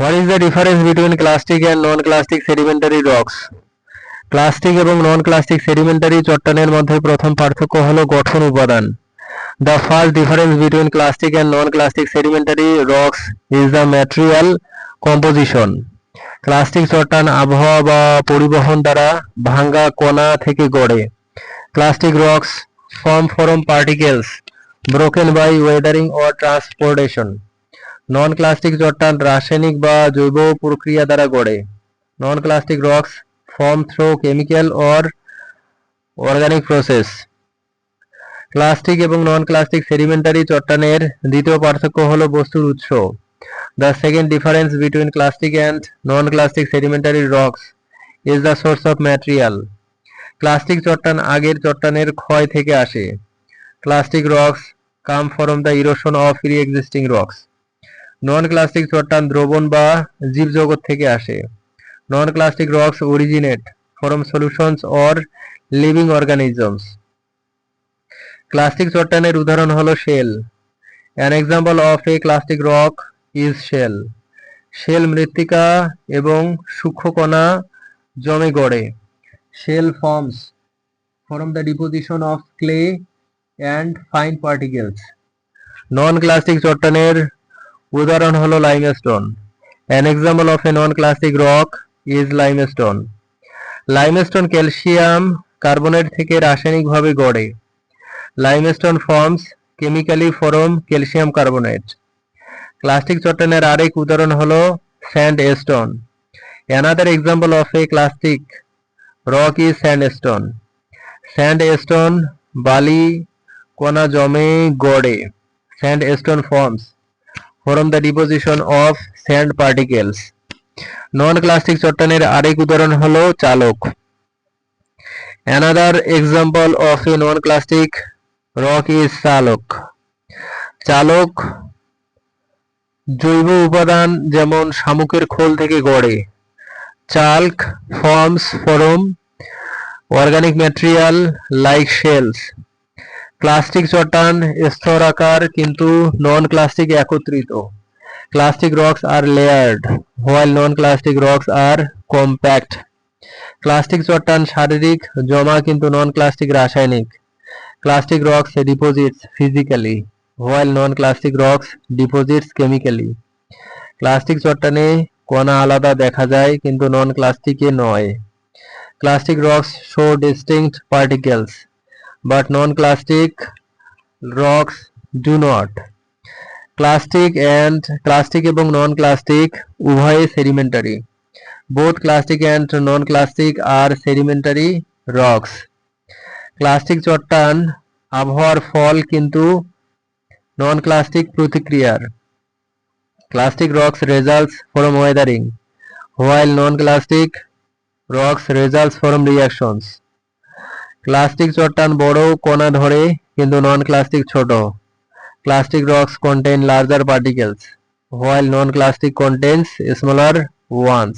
What is the difference between clastic and non-clastic sedimentary rocks? Clastic এবং নন clastic sedimentary চট্টানের মধ্যে প্রথম পার্থক্য হলো গঠন উপাদান। The first difference between clastic and non-clastic sedimentary rocks is the material composition. Clastic চট্টান আবহাওয়া বা পরিবহন দ্বারা ভাঙ্গা কণা থেকে গড়ে। Clastic rocks form from particles broken by weathering or transportation. Non-clastic চট্টান রাসায়নিক বা জৈব প্রক্রিয়া দ্বারা গড়ে। Non-clastic rocks form through chemical or organic process. Clastic এবং নন ক্লাস্টিক সেডিমেন্টারি চট্টানের দ্বিতীয় পার্থক্য হলো বস্তুর উৎস। The second difference between clastic and non-clastic sedimentary rocks is the source of material. Clastic চট্টান আগের চট্টানের ক্ষয় থেকে আসে। Clastic rocks come from the erosion of pre-existing rocks. Non-clastic চট্টান দ্রবণ বা জীবজগৎ থেকে আসে। Non-clastic rocks originate from solutions or living organisms. Clastic চট্টানের উদাহরণ হলো shell. An example of a clastic rock is shell. Shell মৃত্তিকা এবং সূক্ষ্ম কণা জমে গড়ে। Shell forms from the deposition of clay and fine particles. Non-clastic চট্টানের উদাহরণ হলো limestone. An example of a non-clastic rock is limestone. Limestone calcium carbonate থেকে রাসায়নিকভাবে গড়ে। Limestone forms chemically from calcium carbonate. Clastic চট্টানের আরেক উদাহরণ হলো sandstone. Another example of a clastic rock is sandstone. Sandstone বালি কণা জমে গড়ে। Sandstone forms from the deposition of sand particles. Non-clastic চট্টানের আরেক উদাহরণ হলো চালক। Another example of a non-clastic rock is চালক। চালক জৈব উপাদান যেমন শামুকের খোল থেকে গড়ে। Chalk forms from organic material like shells. Clastic চট্টান স্তরাকার কিন্তু non-clastic একত্রিত। Clastic rocks are layered while non-clastic rocks are compact. Clastic চট্টান শারীরিক জমা কিন্তু non-clastic রাসায়নিক। Clastic rocks deposits physically while non-clastic rocks deposits chemically. Clastic চট্টানে কণা আলাদা দেখা যায় কিন্তু non-clastic-এ নয়। Clastic rocks show distinct particles but non-clastic rocks do not. Clastic এবং non-clastic উভয়ই sedimentary. Both clastic and non-clastic are sedimentary rocks. Clastic চট্টান আবহাওয়ার ফল কিন্তু non-clastic প্রতিক্রিয়ার। Clastic rocks results from weathering while non-clastic rocks results from reactions. Clastic চট্টান বড় কণা ধরে কিন্তু non-clastic ছোট। Clastic rocks contain larger particles while non-clastic contains smaller ones.